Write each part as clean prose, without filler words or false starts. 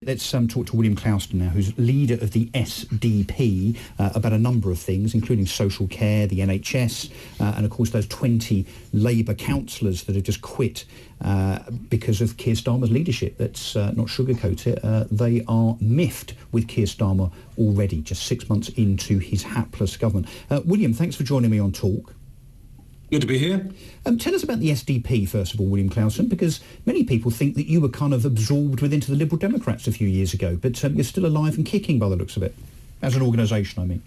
Let's talk to William Clouston now, who's leader of the SDP, about a number of things, including social care, the NHS, and of course those 20 Labour councillors that have just quit because of Keir Starmer's leadership. Let's not sugarcoat it. They are miffed with Keir Starmer already, just 6 months into his hapless government. William, thanks for joining me on Talk. Good to be here. Tell us about the SDP, first of all, William Clouston, because many people think that you were kind of absorbed into the Liberal Democrats a few years ago, but you're still alive and kicking by the looks of it, as an organisation, I mean.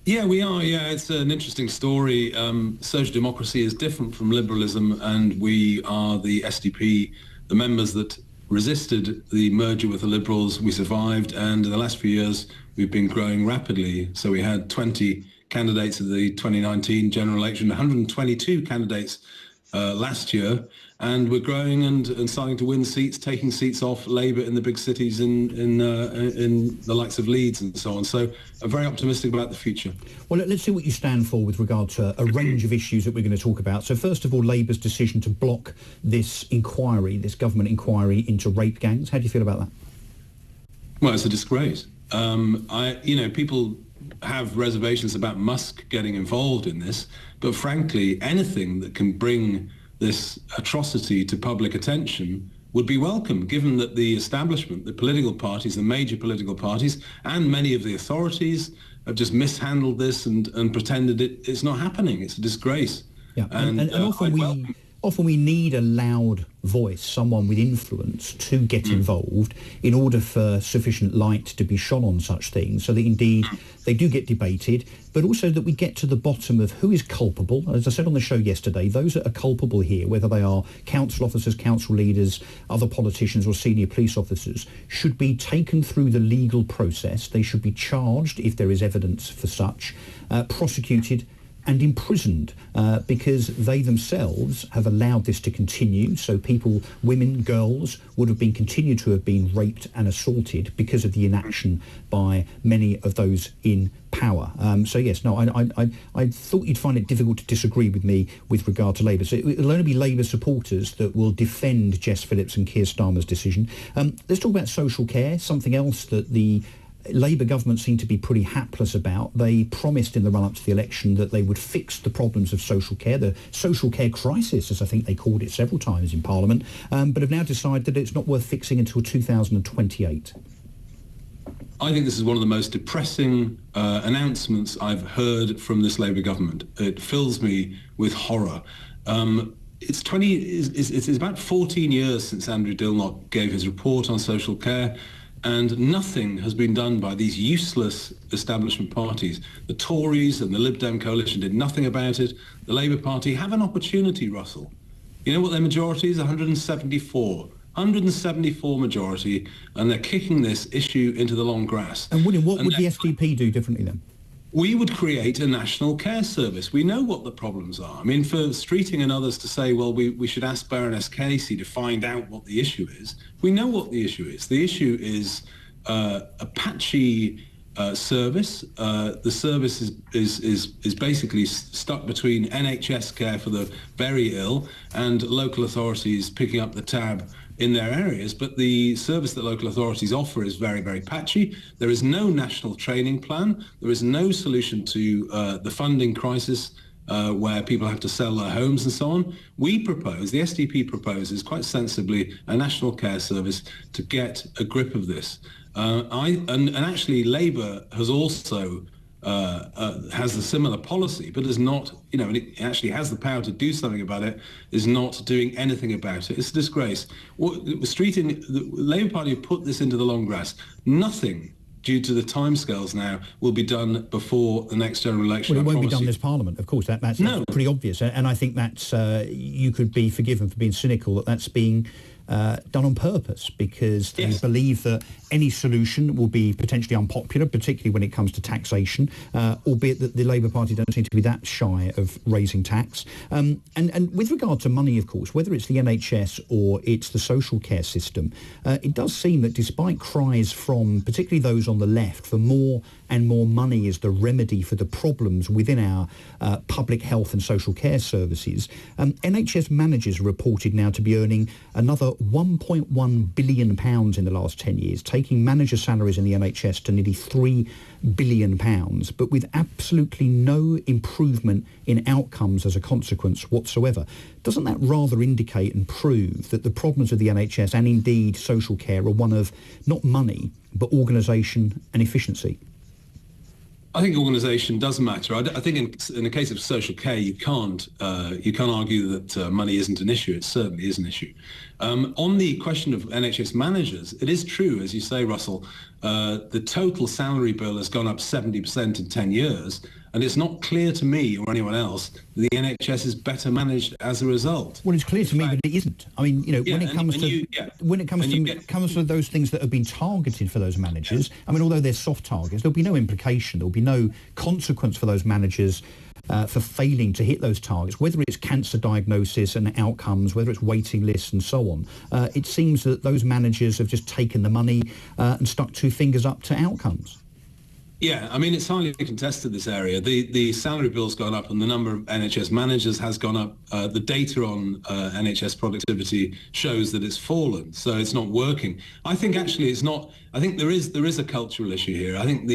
Yeah, we are. Yeah, it's an interesting story. Social democracy is different from liberalism, and we are the SDP, the members that resisted the merger with the Liberals. We survived, and in the last few years, we've been growing rapidly. So we had 20 candidates at the 2019 general election, 122 candidates last year, and we're growing and starting to win seats, taking seats off Labour in the big cities in the likes of Leeds and so on. So I'm very optimistic about the future. Well, let's see what you stand for with regard to a range of issues that we're going to talk about. So first of all, Labour's decision to block this inquiry, this government inquiry into rape gangs. How do you feel about that? Well, it's a disgrace. People have reservations about Musk getting involved in this, but frankly, anything that can bring this atrocity to public attention would be welcome, given that the establishment, the political parties, the major political parties, and many of the authorities have just mishandled this and pretended it's not happening. It's a disgrace. Yeah, and often we need a loud voice, someone with influence, to get involved in order for sufficient light to be shone on such things, so that indeed they do get debated, but also that we get to the bottom of who is culpable. As I said on the show yesterday, those that are culpable here, whether they are council officers, council leaders, other politicians or senior police officers, should be taken through the legal process. They should be charged if there is evidence for such, prosecuted and imprisoned, because they themselves have allowed this to continue. So people, women, girls, would have continued to have been raped and assaulted because of the inaction by many of those in power. I thought you'd find it difficult to disagree with me with regard to Labour. So it'll only be Labour supporters that will defend Jess Phillips and Keir Starmer's decision. Let's talk about social care, something else that the Labour government seemed to be pretty hapless about. They promised in the run-up to the election that they would fix the problems of social care, the social care crisis, as I think they called it several times in Parliament, but have now decided that it's not worth fixing until 2028. I think this is one of the most depressing announcements I've heard from this Labour government. It fills me with horror. It's about 14 years since Andrew Dilnot gave his report on social care, and nothing has been done by these useless establishment parties. The Tories and the Lib Dem coalition did nothing about it. The Labour Party have an opportunity, Russell. You know what their majority is? 174. 174 majority, and they're kicking this issue into the long grass. And William, what would the SDP do differently then? We would create a national care service. We know what the problems are. I mean, for Streeting and others to say, well, we should ask Baroness Casey to find out what the issue is. We know what the issue is. The issue is a patchy service. The service is basically stuck between NHS care for the very ill and local authorities picking up the tab in their areas, but the service that local authorities offer is very, very patchy. There is no national training plan. There is no solution to the funding crisis where people have to sell their homes and so on. We propose, the SDP proposes quite sensibly, a national care service to get a grip of this. Actually Labour has also has a similar policy, but is not, and it actually has the power to do something about it, is not doing anything about it. It's a disgrace. The Labour Party put this into the long grass. Nothing, due to the timescales now, will be done before the next general election. Well, it won't be done this Parliament, of course. That's pretty obvious. And I think that's, you could be forgiven for being cynical that that's being done on purpose, because they believe that any solution will be potentially unpopular, particularly when it comes to taxation, albeit that the Labour Party don't seem to be that shy of raising tax. And with regard to money, of course, whether it's the NHS or it's the social care system, it does seem that despite cries from particularly those on the left for more and more money is the remedy for the problems within our public health and social care services, NHS managers are reported now to be earning another £1.1 billion in the last 10 years, taking manager salaries in the NHS to nearly £3 billion, but with absolutely no improvement in outcomes as a consequence whatsoever. Doesn't that rather indicate and prove that the problems of the NHS and indeed social care are one of not money, but organisation and efficiency? I think organisation does matter. I think in the case of social care, you can't argue that money isn't an issue. It certainly is an issue. On the question of NHS managers, it is true, as you say, Russell, the total salary bill has gone up 70% in 10 years, and it's not clear to me or anyone else that the NHS is better managed as a result. Well, it's clear to me that it isn't. I mean, when it comes to those things that have been targeted for those managers, I mean, although they're soft targets, there'll be no implication, there'll be no consequence for those managers for failing to hit those targets, whether it's cancer diagnosis and outcomes, whether it's waiting lists and so on. It seems that those managers have just taken the money and stuck two fingers up to outcomes. Yeah, I mean, it's highly contested, this area. The salary bill's gone up and the number of NHS managers has gone up. The data on NHS productivity shows that it's fallen, so it's not working. I think actually it's not. I think there is a cultural issue here. I think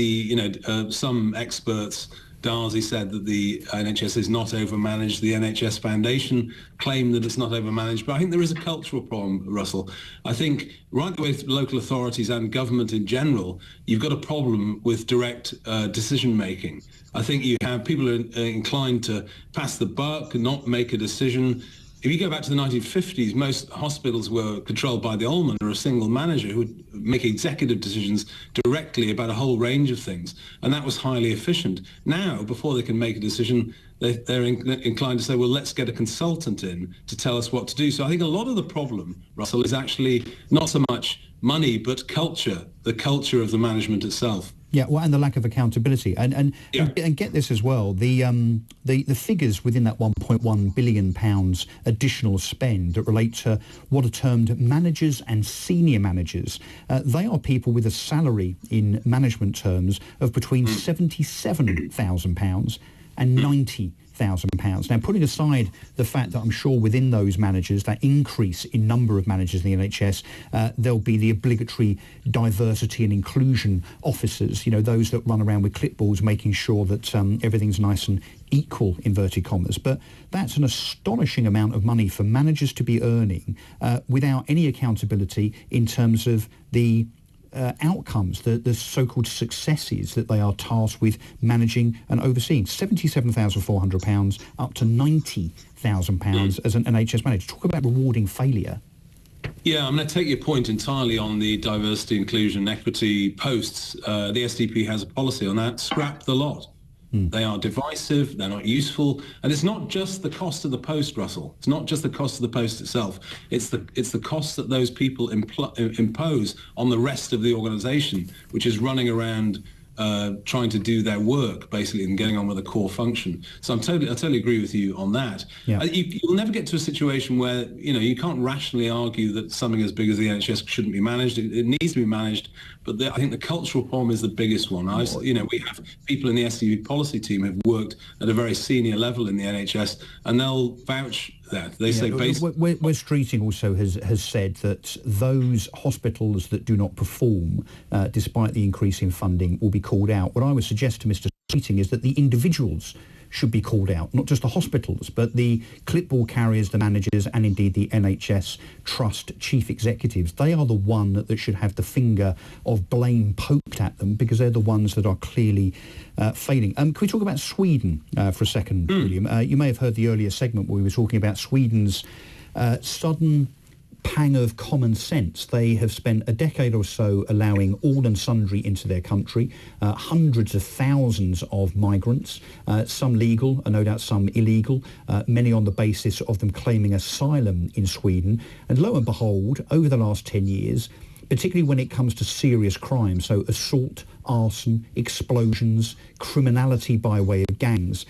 some experts, Darzi said that the NHS is not overmanaged. The NHS Foundation claim that it's not overmanaged. But I think there is a cultural problem, Russell. I think right the way to local authorities and government in general, you've got a problem with direct decision-making. I think you have people who are inclined to pass the buck and not make a decision. If you go back to the 1950s, most hospitals were controlled by the almoner or a single manager who would make executive decisions directly about a whole range of things, and that was highly efficient. Now, before they can make a decision, they're inclined to say, well, let's get a consultant in to tell us what to do. So I think a lot of the problem, Russell, is actually not so much money, but culture, the culture of the management itself. Yeah, well, and the lack of accountability, and get this as well. The figures within that £1.1 billion additional spend that relate to what are termed managers and senior managers. They are people with a salary in management terms of between £77,000 and £90,000. Now, putting aside the fact that I'm sure within those managers, that increase in number of managers in the NHS, there'll be the obligatory diversity and inclusion officers, those that run around with clipboards making sure that everything's nice and equal, inverted commas. But that's an astonishing amount of money for managers to be earning without any accountability in terms of the outcomes, the so-called successes that they are tasked with managing and overseeing. £77,400 up to £90,000 as an NHS manager. Talk about rewarding failure. Yeah, I'm going to take your point entirely on the diversity, inclusion, equity posts. The SDP has a policy on that. Scrap the lot. They are divisive, they're not useful, and it's not just the cost of the post, Russell. It's not just the cost of the post itself. It's the cost that those people impose on the rest of the organisation, which is running around trying to do their work, basically, and getting on with a core function. So I totally agree with you on that. Yeah. You'll never get to a situation where, you can't rationally argue that something as big as the NHS shouldn't be managed. It needs to be managed, but I think the cultural problem is the biggest one. We have people in the SDP policy team who have worked at a very senior level in the NHS, and they'll vouch that. They say basically... Wes Streeting also has said that those hospitals that do not perform, despite the increase in funding, will be called out. What I would suggest to Mr. Streeting is that the individuals should be called out, not just the hospitals, but the clipboard carriers, the managers, and indeed the NHS Trust chief executives. They are the one that should have the finger of blame poked at them, because they're the ones that are clearly failing. Can we talk about Sweden for a second, William? You may have heard the earlier segment where we were talking about Sweden's sudden pang of common sense. They have spent a decade or so allowing all and sundry into their country, hundreds of thousands of migrants, some legal and no doubt some illegal, many on the basis of them claiming asylum in Sweden. And lo and behold, over the last 10 years, particularly when it comes to serious crime, so assault, arson, explosions, criminality by way of gangs,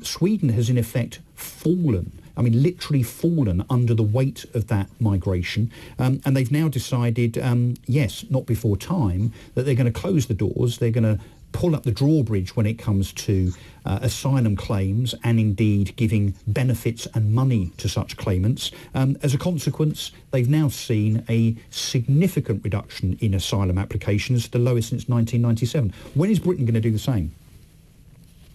Sweden has in effect fallen. I mean, literally fallen under the weight of that migration. And they've now decided, yes, not before time, that they're going to close the doors. They're going to pull up the drawbridge when it comes to asylum claims and indeed giving benefits and money to such claimants. As a consequence, they've now seen a significant reduction in asylum applications, the lowest since 1997. When is Britain going to do the same?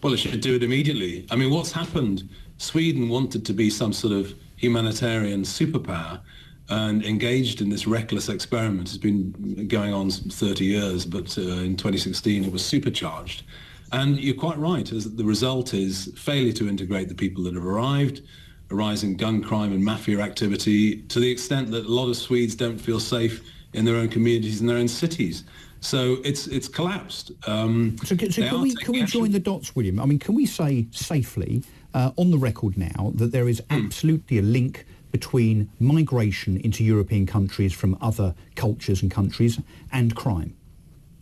Well, it should do it immediately. I mean, what's happened? Sweden wanted to be some sort of humanitarian superpower and engaged in this reckless experiment. It's been going on 30 years, but in 2016 it was supercharged. And you're quite right, the result is failure to integrate the people that have arrived, a rise in gun crime and mafia activity, to the extent that a lot of Swedes don't feel safe in their own communities, in their own cities. So it's collapsed. So can we join the dots, William? I mean, can we say safely on the record now that there is absolutely a link between migration into European countries from other cultures and countries and crime?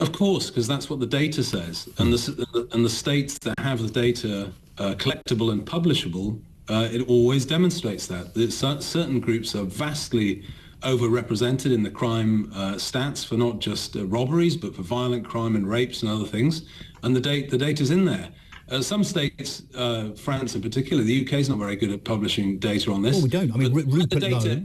Of course, because that's what the data says. And the states that have the data collectible and publishable, it always demonstrates that. Certain groups are vastly overrepresented in the crime stats for not just robberies, but for violent crime and rapes and other things. And the data's in there. Some states, France in particular, the UK is not very good at publishing data on this. Well, we don't. I mean,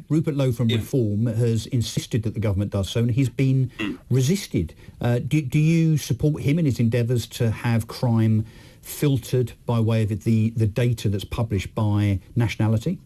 Rupert Lowe from Reform has insisted that the government does so, and he's been resisted. Do you support him in his endeavours to have crime filtered by way of the data that's published by nationality?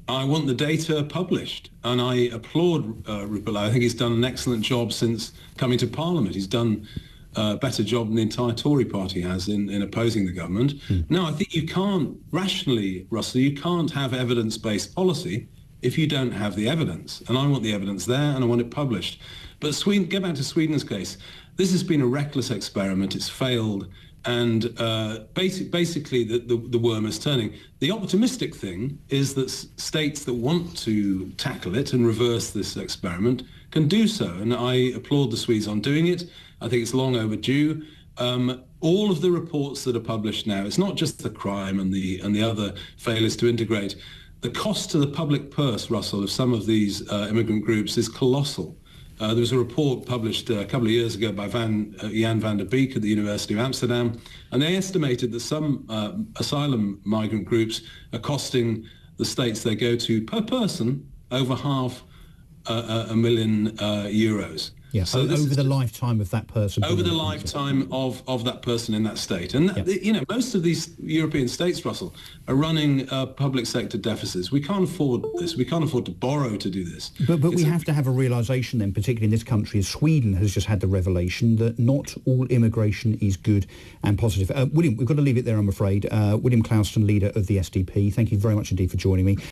I want the data published, and I applaud Rupert Lowe. I think he's done an excellent job since coming to Parliament. He's done a better job than the entire Tory party has in opposing the government. No, I think you can't, rationally, Russell, you can't have evidence-based policy if you don't have the evidence. And I want the evidence there, and I want it published. But Sweden, get back to Sweden's case. This has been a reckless experiment. It's failed. And basically, the worm is turning. The optimistic thing is that states that want to tackle it and reverse this experiment can do so. And I applaud the Swedes on doing it. I think it's long overdue. All of the reports that are published now, it's not just the crime and the other failures to integrate. The cost to the public purse, Russell, of some of these immigrant groups is colossal. There was a report published a couple of years ago by Jan van der Beek at the University of Amsterdam, and they estimated that some asylum migrant groups are costing the states they go to per person over €500,000. Yeah, so over the lifetime of that person. Over the lifetime of that person in that state. And, most of these European states, Russell, are running public sector deficits. We can't afford this. We can't afford to borrow to do this. But we have to have a realisation then, particularly in this country, as Sweden has just had the revelation that not all immigration is good and positive. William, we've got to leave it there, I'm afraid. William Clouston, leader of the SDP, thank you very much indeed for joining me.